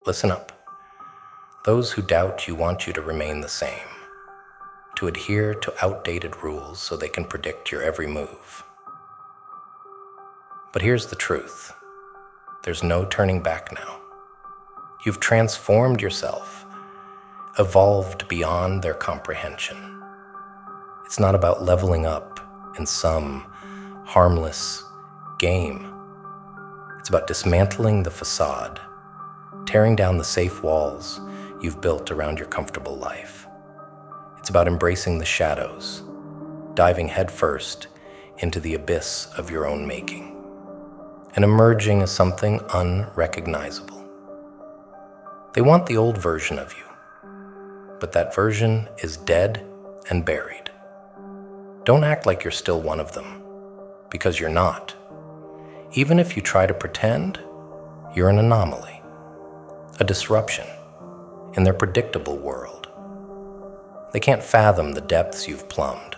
Listen up. Those who doubt you want you to remain the same, to adhere to outdated rules so they can predict your every move. But here's the truth. There's no turning back now. You've transformed yourself, evolved beyond their comprehension. It's not about leveling up in some harmless game. It's about dismantling the facade, tearing down the safe walls you've built around your comfortable life. It's about embracing the shadows, diving headfirst into the abyss of your own making, and emerging as something unrecognizable. They want the old version of you, but that version is dead and buried. Don't act like you're still one of them, because you're not. Even if you try to pretend, you're an anomaly, a disruption in their predictable world. They can't fathom the depths you've plumbed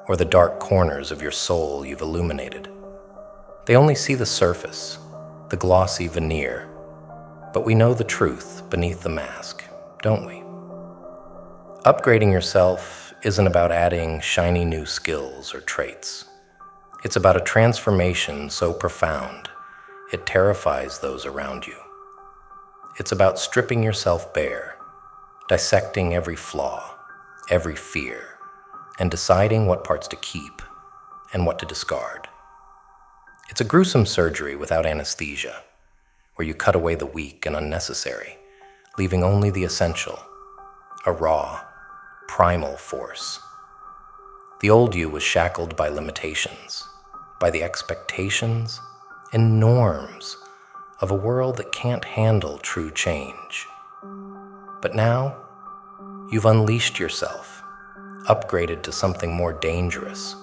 or the dark corners of your soul you've illuminated. They only see the surface, the glossy veneer, but we know the truth beneath the mask, don't we? Upgrading yourself isn't about adding shiny new skills or traits. It's about a transformation so profound, it terrifies those around you. It's about stripping yourself bare, dissecting every flaw, every fear, and deciding what parts to keep and what to discard. It's a gruesome surgery without anesthesia, where you cut away the weak and unnecessary, leaving only the essential, a raw, primal force. The old you was shackled by limitations, by the expectations and norms of a world that can't handle true change. But now, you've unleashed yourself, upgraded to something more dangerous,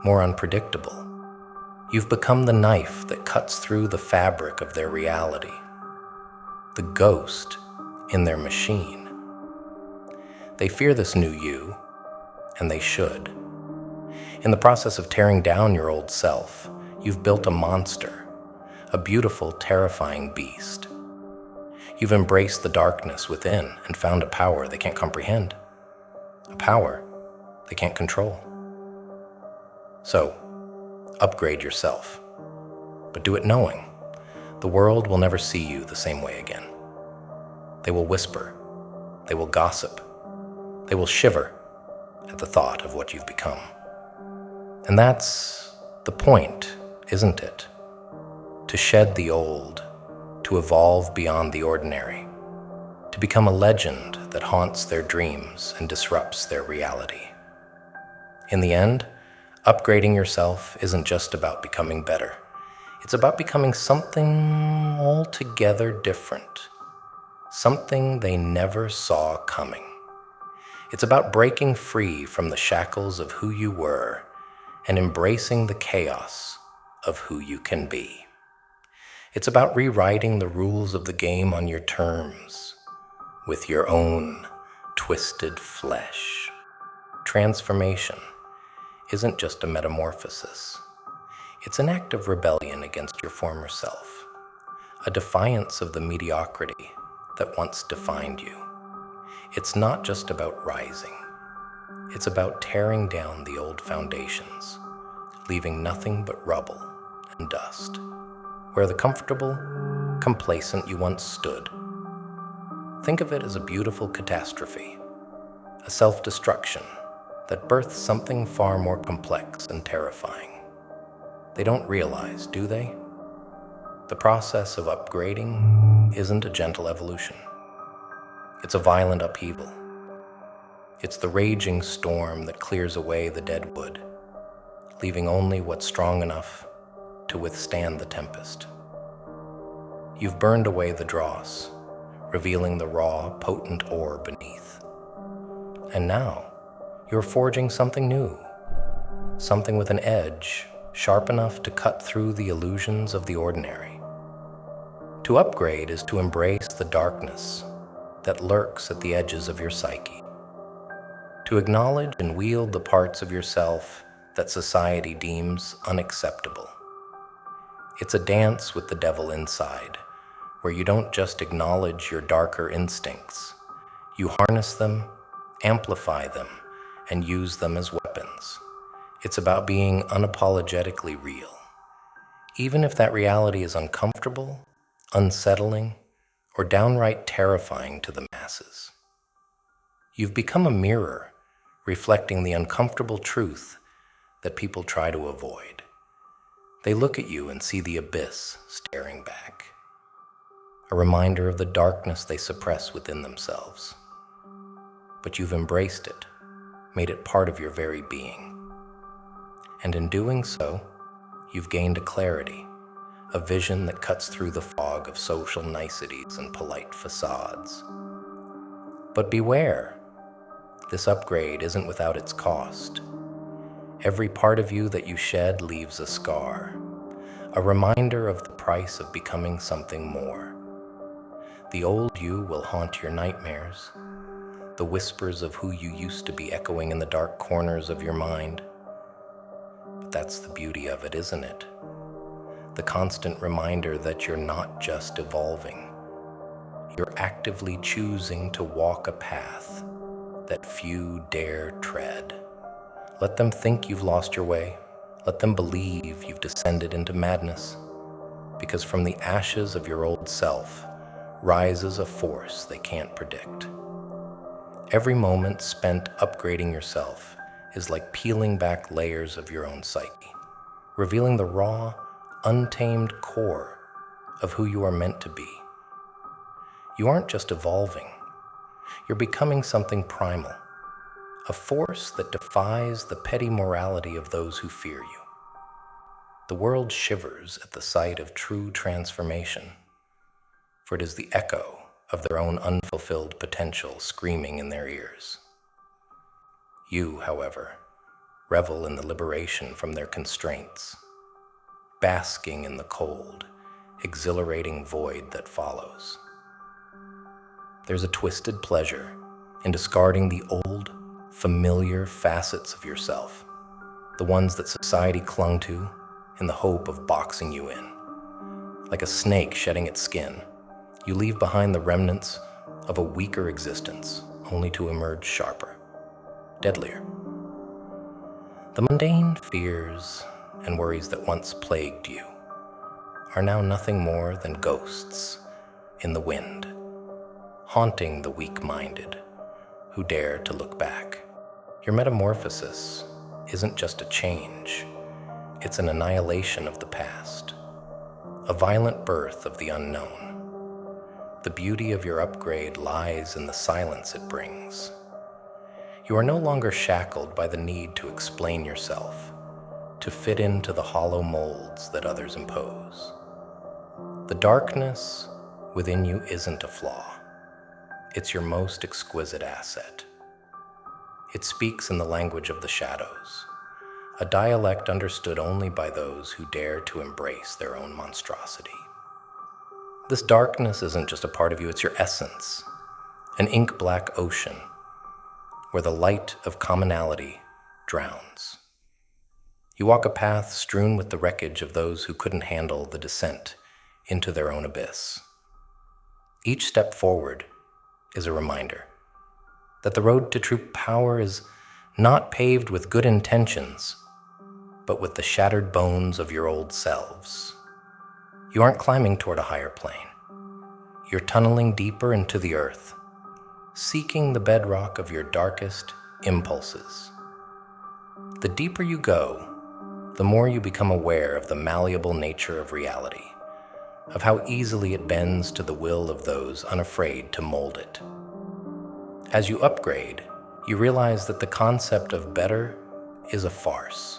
more unpredictable. You've become the knife that cuts through the fabric of their reality, the ghost in their machine. They fear this new you, and they should. In the process of tearing down your old self, you've built a monster, a beautiful, terrifying beast. You've embraced the darkness within and found a power they can't comprehend, a power they can't control. So, upgrade yourself, but do it knowing the world will never see you the same way again. They will whisper, they will gossip, they will shiver at the thought of what you've become. And that's the point, isn't it? To shed the old, to evolve beyond the ordinary, to become a legend that haunts their dreams and disrupts their reality. In the end, upgrading yourself isn't just about becoming better. It's about becoming something altogether different, something they never saw coming. It's about breaking free from the shackles of who you were and embracing the chaos of who you can be. It's about rewriting the rules of the game on your terms, with your own twisted flesh. Transformation isn't just a metamorphosis. It's an act of rebellion against your former self, a defiance of the mediocrity that once defined you. It's not just about rising. It's about tearing down the old foundations, leaving nothing but rubble and dust, where the comfortable, complacent you once stood. Think of it as a beautiful catastrophe, a self-destruction that births something far more complex and terrifying. They don't realize, do they? The process of upgrading isn't a gentle evolution. It's a violent upheaval. It's the raging storm that clears away the dead wood, leaving only what's strong enough to withstand the tempest. You've burned away the dross, revealing the raw, potent ore beneath. And now, you're forging something new, something with an edge sharp enough to cut through the illusions of the ordinary. To upgrade is to embrace the darkness that lurks at the edges of your psyche, to acknowledge and wield the parts of yourself that society deems unacceptable. It's a dance with the devil inside, where you don't just acknowledge your darker instincts. You harness them, amplify them, and use them as weapons. It's about being unapologetically real, even if that reality is uncomfortable, unsettling, or downright terrifying to the masses. You've become a mirror, reflecting the uncomfortable truth that people try to avoid. They look at you and see the abyss staring back, a reminder of the darkness they suppress within themselves. But you've embraced it, made it part of your very being. And in doing so, you've gained a clarity, a vision that cuts through the fog of social niceties and polite facades. But beware, this upgrade isn't without its cost. Every part of you that you shed leaves a scar, a reminder of the price of becoming something more. The old you will haunt your nightmares, the whispers of who you used to be echoing in the dark corners of your mind. But that's the beauty of it, isn't it? The constant reminder that you're not just evolving. You're actively choosing to walk a path that few dare tread. Let them think you've lost your way. Let them believe you've descended into madness. Because from the ashes of your old self rises a force they can't predict. Every moment spent upgrading yourself is like peeling back layers of your own psyche, revealing the raw, untamed core of who you are meant to be. You aren't just evolving, you're becoming something primal, a force that defies the petty morality of those who fear you. The world shivers at the sight of true transformation, for it is the echo of their own unfulfilled potential screaming in their ears. You, however, revel in the liberation from their constraints, basking in the cold, exhilarating void that follows. There's a twisted pleasure in discarding the old, familiar facets of yourself, the ones that society clung to in the hope of boxing you in. Like a snake shedding its skin, you leave behind the remnants of a weaker existence, only to emerge sharper, deadlier. The mundane fears and worries that once plagued you are now nothing more than ghosts in the wind, haunting the weak-minded who dare to look back. Your metamorphosis isn't just a change, it's an annihilation of the past, a violent birth of the unknown. The beauty of your upgrade lies in the silence it brings. You are no longer shackled by the need to explain yourself, to fit into the hollow molds that others impose. The darkness within you isn't a flaw. It's your most exquisite asset. It speaks in the language of the shadows, a dialect understood only by those who dare to embrace their own monstrosity. This darkness isn't just a part of you, it's your essence, an ink-black ocean where the light of commonality drowns. You walk a path strewn with the wreckage of those who couldn't handle the descent into their own abyss. Each step forward is a reminder that the road to true power is not paved with good intentions, but with the shattered bones of your old selves. You aren't climbing toward a higher plane. You're tunneling deeper into the earth, seeking the bedrock of your darkest impulses. The deeper you go, the more you become aware of the malleable nature of reality, of how easily it bends to the will of those unafraid to mold it. As you upgrade, you realize that the concept of better is a farce.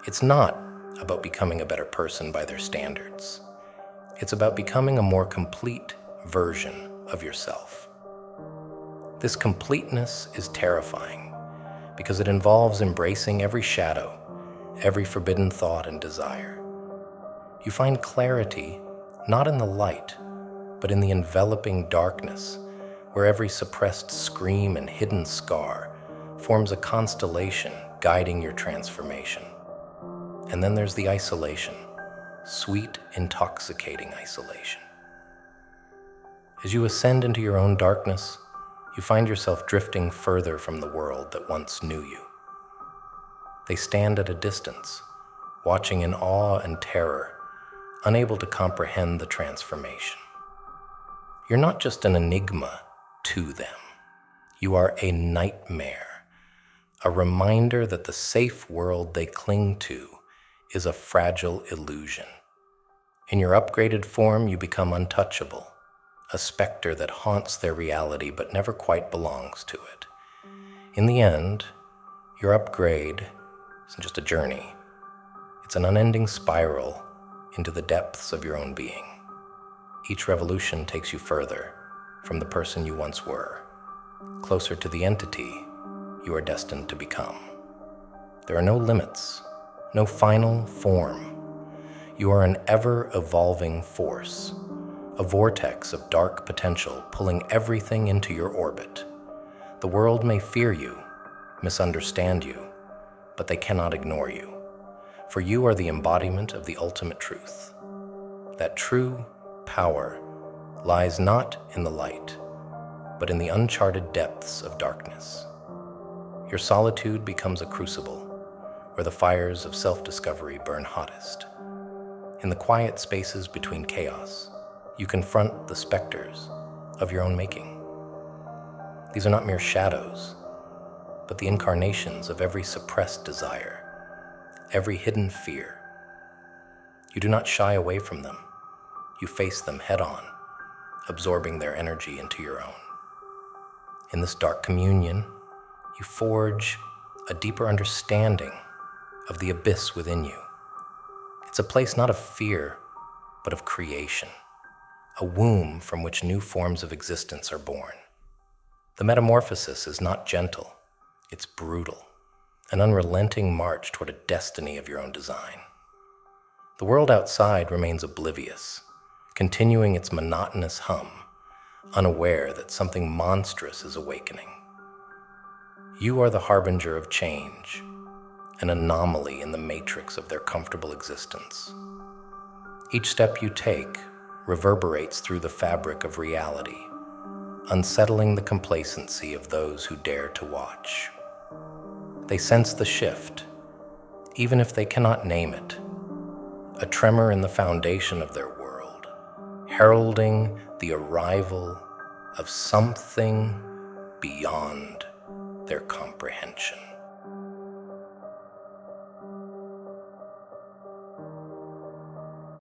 It's not about becoming a better person by their standards. It's about becoming a more complete version of yourself. This completeness is terrifying because it involves embracing every shadow, every forbidden thought and desire. You find clarity not in the light, but in the enveloping darkness, where every suppressed scream and hidden scar forms a constellation guiding your transformation. And then there's the isolation, sweet, intoxicating isolation. As you ascend into your own darkness, you find yourself drifting further from the world that once knew you. They stand at a distance, watching in awe and terror, unable to comprehend the transformation. You're not just an enigma to them. You are a nightmare, a reminder that the safe world they cling to is a fragile illusion. In your upgraded form, you become untouchable, a specter that haunts their reality but never quite belongs to it. In the end, your upgrade isn't just a journey. It's an unending spiral into the depths of your own being. Each revolution takes you further from the person you once were, closer to the entity you are destined to become. There are no limits, no final form. You are an ever-evolving force, a vortex of dark potential pulling everything into your orbit. The world may fear you, misunderstand you, but they cannot ignore you, for you are the embodiment of the ultimate truth. That true power lies not in the light, but in the uncharted depths of darkness. Your solitude becomes a crucible where the fires of self-discovery burn hottest. In the quiet spaces between chaos, you confront the specters of your own making. These are not mere shadows, but the incarnations of every suppressed desire, every hidden fear. You do not shy away from them. You face them head-on, absorbing their energy into your own. In this dark communion, you forge a deeper understanding of the abyss within you. It's a place not of fear, but of creation, a womb from which new forms of existence are born. The metamorphosis is not gentle, it's brutal, an unrelenting march toward a destiny of your own design. The world outside remains oblivious, continuing its monotonous hum, unaware that something monstrous is awakening. You are the harbinger of change, an anomaly in the matrix of their comfortable existence. Each step you take reverberates through the fabric of reality, unsettling the complacency of those who dare to watch. They sense the shift, even if they cannot name it, a tremor in the foundation of their world, heralding the arrival of something beyond their comprehension.